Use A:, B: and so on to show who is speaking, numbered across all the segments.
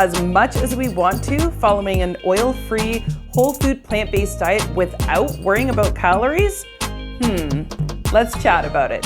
A: as much as we want to following an oil-free, whole food, plant-based diet without worrying about calories? Let's chat about it.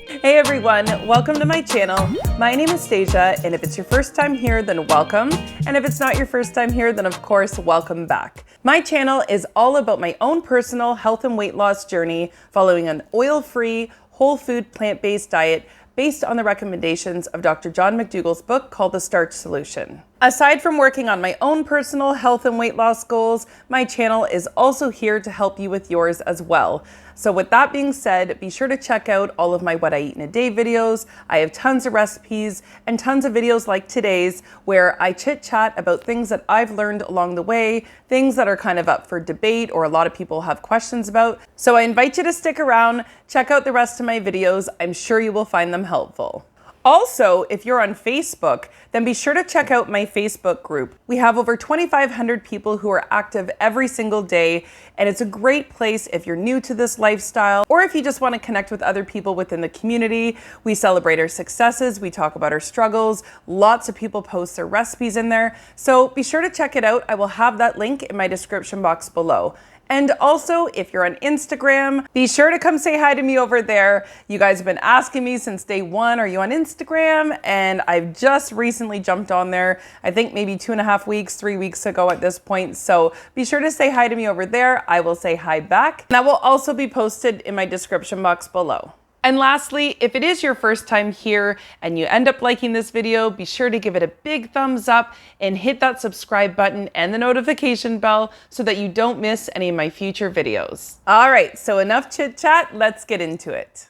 A: Hey everyone, welcome to my channel. My name is Stasia, and if it's your first time here, then welcome. And if it's not your first time here, then of course, welcome back. My channel is all about my own personal health and weight loss journey following an oil-free, whole food, plant-based diet based on the recommendations of Dr. John McDougall's book called The Starch Solution. Aside from working on my own personal health and weight loss goals, my channel is also here to help you with yours as well. So with that being said, be sure to check out all of my What I Eat in a Day videos. I have tons of recipes and tons of videos like today's where I chit chat about things that I've learned along the way, things that are kind of up for debate or a lot of people have questions about. So I invite you to stick around, check out the rest of my videos. I'm sure you will find them helpful. Also, if you're on Facebook, then be sure to check out my Facebook group. We have over 2,500 people who are active every single day, and it's a great place if you're new to this lifestyle or if you just want to connect with other people within the community. We celebrate our successes, we talk about our struggles, lots of people post their recipes in there, so be sure to check it out. I will have that link in my description box below. And also, if you're on Instagram, be sure to come say hi to me over there. You guys have been asking me since day one, are you on Instagram? And I've just recently jumped on there, I think maybe 2.5 weeks, 3 weeks ago at this point. So be sure to say hi to me over there. I will say hi back. That will also be posted in my description box below. And lastly, if it is your first time here and you end up liking this video, be sure to give it a big thumbs up and hit that subscribe button and the notification bell so that you don't miss any of my future videos. All right, so enough chit chat, let's get into it.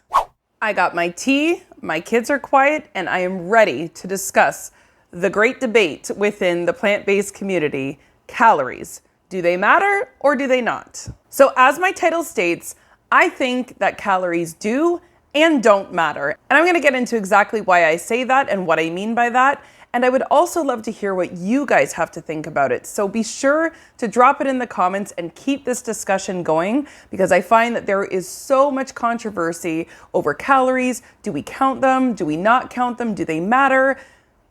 A: I got my tea, my kids are quiet, and I am ready to discuss the great debate within the plant-based community, calories. Do they matter or do they not? So as my title states, I think that calories do and don't matter. And I'm gonna get into exactly why I say that and what I mean by that. And I would also love to hear what you guys have to think about it. So be sure to drop it in the comments and keep this discussion going because I find that there is so much controversy over calories. Do we count them? Do we not count them? Do they matter?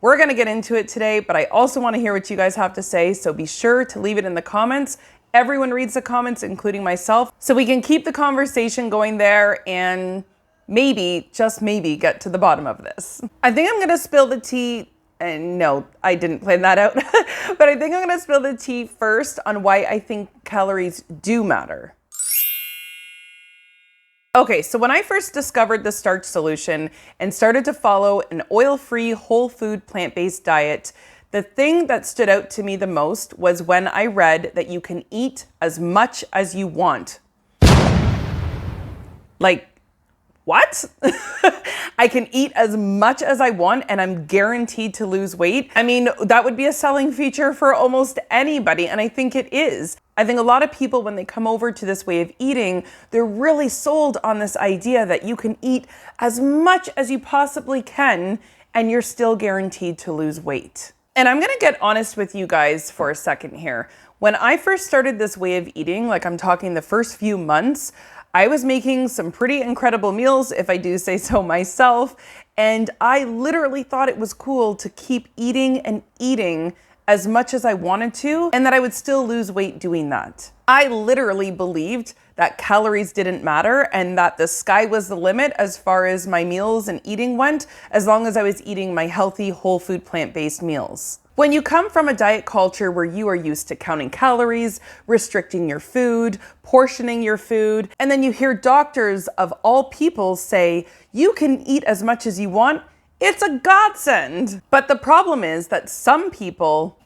A: We're gonna get into it today, but I also wanna hear what you guys have to say. So be sure to leave it in the comments. Everyone reads the comments, including myself. So we can keep the conversation going there and maybe, just maybe, get to the bottom of this. I think I'm gonna spill the tea, and no, I didn't plan that out, but I think I'm gonna spill the tea first on why I think calories do matter. Okay, so when I first discovered the Starch Solution and started to follow an oil-free, whole food, plant-based diet, the thing that stood out to me the most was when I read that you can eat as much as you want. Like, what? I can eat as much as I want and I'm guaranteed to lose weight. I mean, that would be a selling feature for almost anybody, and I think it is. I think a lot of people, when they come over to this way of eating, they're really sold on this idea that you can eat as much as you possibly can and you're still guaranteed to lose weight. And I'm gonna get honest with you guys for a second here. When I first started this way of eating, like I'm talking the first few months, I was making some pretty incredible meals, if I do say so myself, and I literally thought it was cool to keep eating and eating as much as I wanted to, and that I would still lose weight doing that. I literally believed that calories didn't matter and that the sky was the limit as far as my meals and eating went, as long as I was eating my healthy, whole food, plant-based meals. When you come from a diet culture where you are used to counting calories, restricting your food, portioning your food, and then you hear doctors of all people say, you can eat as much as you want, it's a godsend. But the problem is that some people,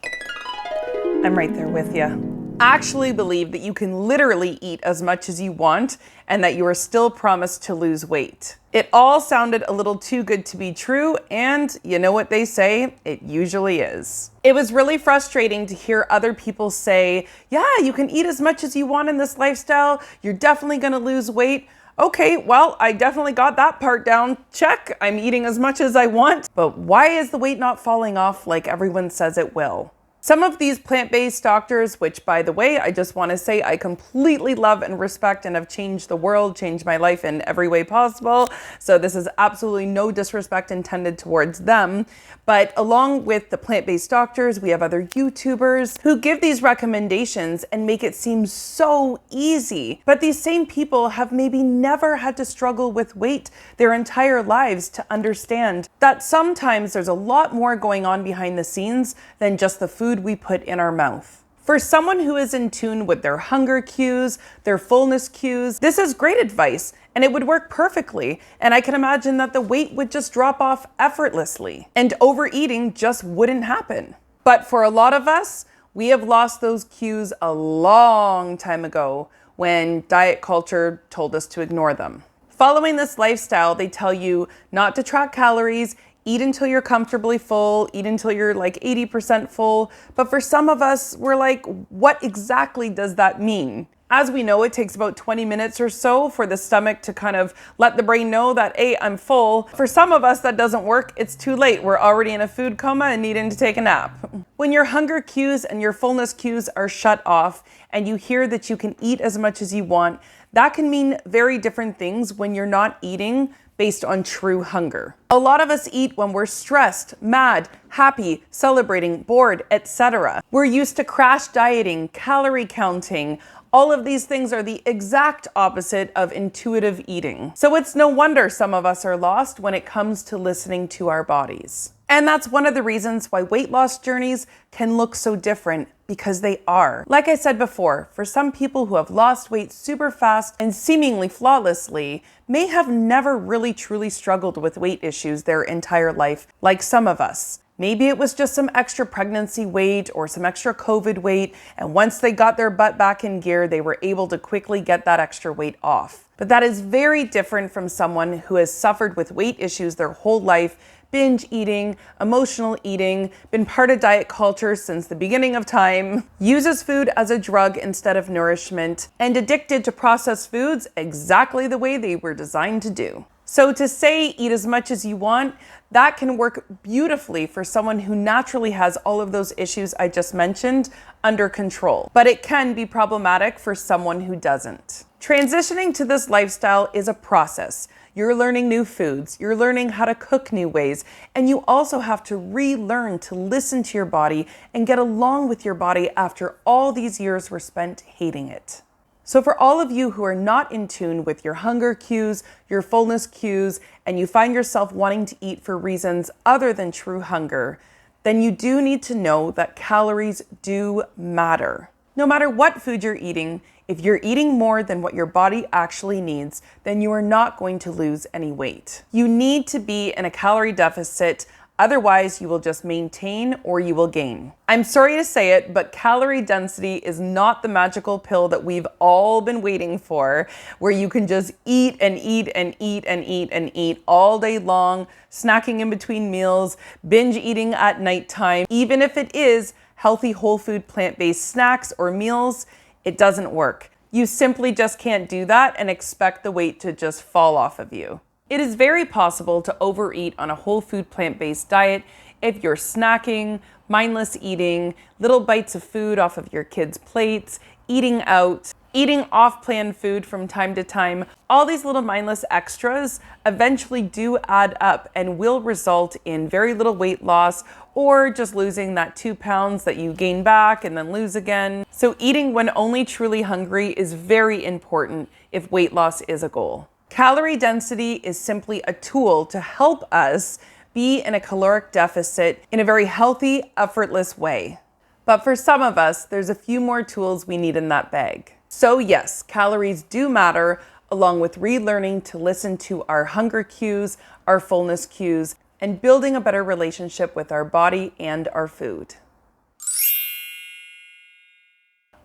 A: I'm right there with you, actually believe that you can literally eat as much as you want and that you are still promised to lose weight. It all sounded a little too good to be true, and you know what they say, it usually is. It was really frustrating to hear other people say, yeah, you can eat as much as you want in this lifestyle, you're definitely gonna lose weight. Okay, well, I definitely got that part down. Check, I'm eating as much as I want. But why is the weight not falling off like everyone says it will? Some of these plant-based doctors, which by the way, I just want to say I completely love and respect and have changed the world, changed my life in every way possible. So this is absolutely no disrespect intended towards them. But along with the plant-based doctors, we have other YouTubers who give these recommendations and make it seem so easy. But these same people have maybe never had to struggle with weight their entire lives to understand that sometimes there's a lot more going on behind the scenes than just the food we put in our mouth. For someone who is in tune with their hunger cues, their fullness cues, this is great advice and it would work perfectly. And I can imagine that the weight would just drop off effortlessly and overeating just wouldn't happen. But for a lot of us, we have lost those cues a long time ago when diet culture told us to ignore them. Following this lifestyle, they tell you not to track calories, eat until you're comfortably full, eat until you're like 80% full. But for some of us, we're like, what exactly does that mean? As we know, it takes about 20 minutes or so for the stomach to kind of let the brain know that, hey, I'm full. For some of us, that doesn't work. It's too late. We're already in a food coma and needing to take a nap. When your hunger cues and your fullness cues are shut off and you hear that you can eat as much as you want, that can mean very different things when you're not eating based on true hunger. A lot of us eat when we're stressed, mad, happy, celebrating, bored, etc. We're used to crash dieting, calorie counting. All of these things are the exact opposite of intuitive eating. So it's no wonder some of us are lost when it comes to listening to our bodies. And that's one of the reasons why weight loss journeys can look so different, because they are. Like I said before, for some people who have lost weight super fast and seemingly flawlessly, may have never really truly struggled with weight issues their entire life, like some of us. Maybe it was just some extra pregnancy weight or some extra COVID weight, and once they got their butt back in gear, they were able to quickly get that extra weight off. But that is very different from someone who has suffered with weight issues their whole life, binge eating, emotional eating, been part of diet culture since the beginning of time, uses food as a drug instead of nourishment, and addicted to processed foods exactly the way they were designed to do. So to say eat as much as you want, that can work beautifully for someone who naturally has all of those issues I just mentioned under control. But it can be problematic for someone who doesn't. Transitioning to this lifestyle is a process. You're learning new foods, you're learning how to cook new ways, and you also have to relearn to listen to your body and get along with your body after all these years were spent hating it. So for all of you who are not in tune with your hunger cues, your fullness cues, and you find yourself wanting to eat for reasons other than true hunger, then you do need to know that calories do matter. No matter what food you're eating, if you're eating more than what your body actually needs, then you are not going to lose any weight. You need to be in a calorie deficit, otherwise you will just maintain or you will gain. I'm sorry to say it, but calorie density is not the magical pill that we've all been waiting for, where you can just eat and eat and eat and eat and eat all day long, snacking in between meals, binge eating at nighttime. Even if it is healthy, whole food, plant-based snacks or meals, it doesn't work. You simply just can't do that and expect the weight to just fall off of you. It is very possible to overeat on a whole food plant-based diet if you're snacking, mindless eating, little bites of food off of your kids' plates, eating out, eating off-plan food from time to time. All these little mindless extras eventually do add up and will result in very little weight loss or just losing that 2 pounds that you gain back and then lose again. So eating when only truly hungry is very important if weight loss is a goal. Calorie density is simply a tool to help us be in a caloric deficit in a very healthy, effortless way. But for some of us, there's a few more tools we need in that bag. So yes, calories do matter, along with relearning to listen to our hunger cues, our fullness cues, and building a better relationship with our body and our food.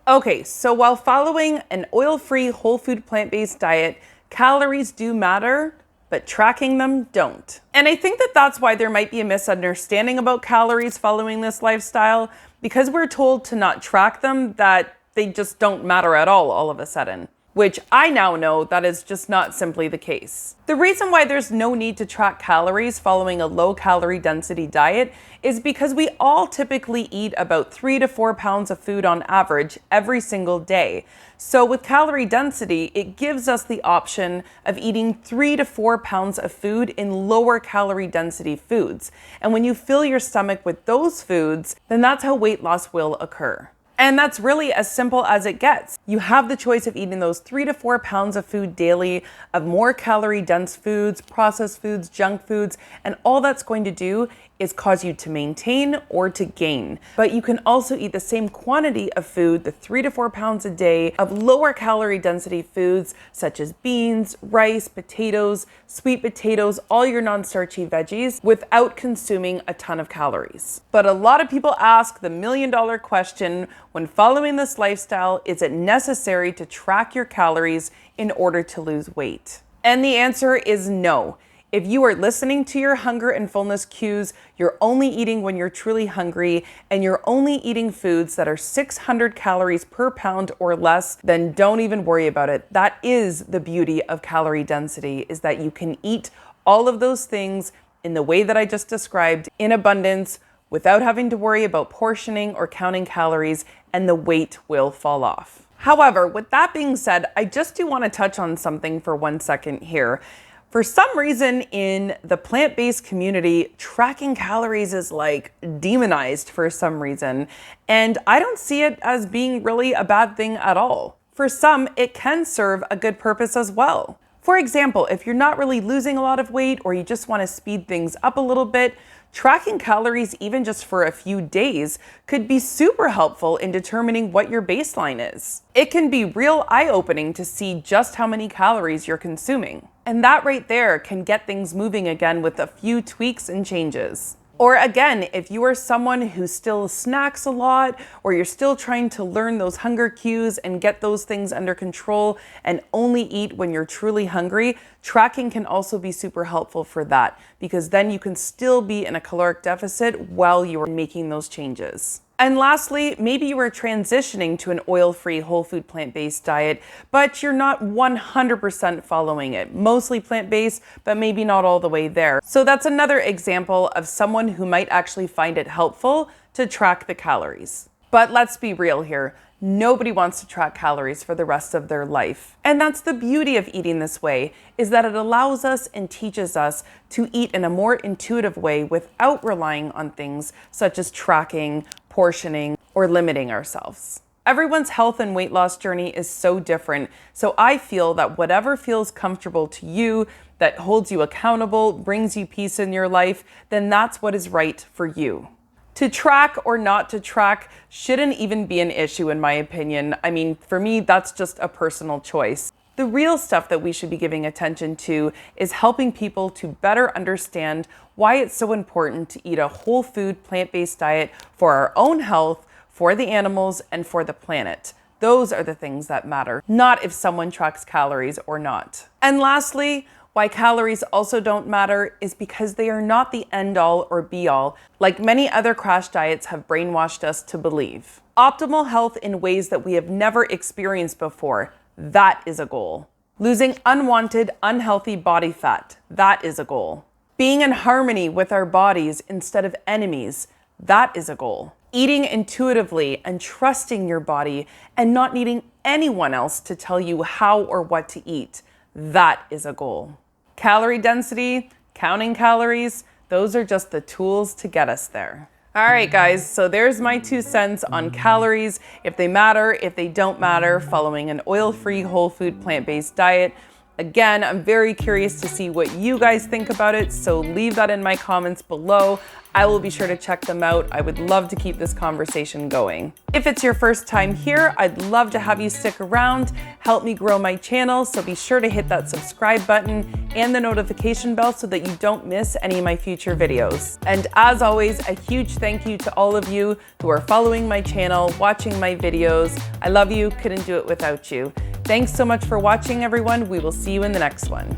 A: Okay, so while following an oil-free, whole food, plant-based diet, calories do matter, but tracking them don't. And I think that that's why there might be a misunderstanding about calories following this lifestyle, because we're told to not track them, that they just don't matter at all of a sudden. which I now know that is just not simply the case. The reason why there's no need to track calories following a low calorie density diet is because we all typically eat about 3 to 4 pounds of food on average every single day. So with calorie density, it gives us the option of eating 3 to 4 pounds of food in lower calorie density foods. And when you fill your stomach with those foods, then that's how weight loss will occur. And that's really as simple as it gets. You have the choice of eating those 3 to 4 pounds of food daily, of more calorie dense foods, processed foods, junk foods, and all that's going to do is cause you to maintain or to gain. But you can also eat the same quantity of food, the 3 to 4 pounds a day of lower calorie density foods such as beans, rice, potatoes, sweet potatoes, all your non-starchy veggies without consuming a ton of calories. But a lot of people ask the million-dollar question, when following this lifestyle, is it necessary to track your calories in order to lose weight? And the answer is no. If you are listening to your hunger and fullness cues, you're only eating when you're truly hungry, and you're only eating foods that are 600 calories per pound or less, then don't even worry about it. That is the beauty of calorie density, is that you can eat all of those things in the way that I just described in abundance without having to worry about portioning or counting calories, and the weight will fall off. However, with that being said, I just do want to touch on something for 1 second here. For some reason in the plant-based community, tracking calories is like demonized for some reason, and I don't see it as being really a bad thing at all. For some, it can serve a good purpose as well. For example, if you're not really losing a lot of weight or you just want to speed things up a little bit, tracking calories even just for a few days could be super helpful in determining what your baseline is. It can be real eye-opening to see just how many calories you're consuming. And that right there can get things moving again with a few tweaks and changes. Or again, if you are someone who still snacks a lot, or you're still trying to learn those hunger cues and get those things under control and only eat when you're truly hungry, tracking can also be super helpful for that, because then you can still be in a caloric deficit while you are making those changes. And lastly, maybe you are transitioning to an oil-free, whole food, plant-based diet, but you're not 100% following it. Mostly plant-based, but maybe not all the way there. So that's another example of someone who might actually find it helpful to track the calories. But let's be real here. Nobody wants to track calories for the rest of their life. And that's the beauty of eating this way, is that it allows us and teaches us to eat in a more intuitive way without relying on things such as tracking, portioning, or limiting ourselves. Everyone's health and weight loss journey is so different, so I feel that whatever feels comfortable to you, that holds you accountable, brings you peace in your life, then that's what is right for you. To track or not to track shouldn't even be an issue in my opinion. I mean, for me, that's just a personal choice. The real stuff that we should be giving attention to is helping people to better understand why it's so important to eat a whole food, plant-based diet for our own health, for the animals, and for the planet. Those are the things that matter, not if someone tracks calories or not. And lastly, why calories also don't matter is because they are not the end-all or be-all, like many other crash diets have brainwashed us to believe. Optimal health in ways that we have never experienced before, that is a goal. Losing unwanted, unhealthy body fat, that is a goal. Being in harmony with our bodies instead of enemies, that is a goal. Eating intuitively and trusting your body and not needing anyone else to tell you how or what to eat, that is a goal. Calorie density, counting calories, those are just the tools to get us there. All right, guys, so there's my 2 cents on calories, if they matter, if they don't matter, following an oil-free, whole food, plant-based diet. Again, I'm very curious to see what you guys think about it, so leave that in my comments below. I will be sure to check them out. I would love to keep this conversation going. If it's your first time here, I'd love to have you stick around, help me grow my channel, so be sure to hit that subscribe button and the notification bell so that you don't miss any of my future videos. And as always, a huge thank you to all of you who are following my channel, watching my videos. I love you, couldn't do it without you. Thanks so much for watching, everyone. We will see you in the next one.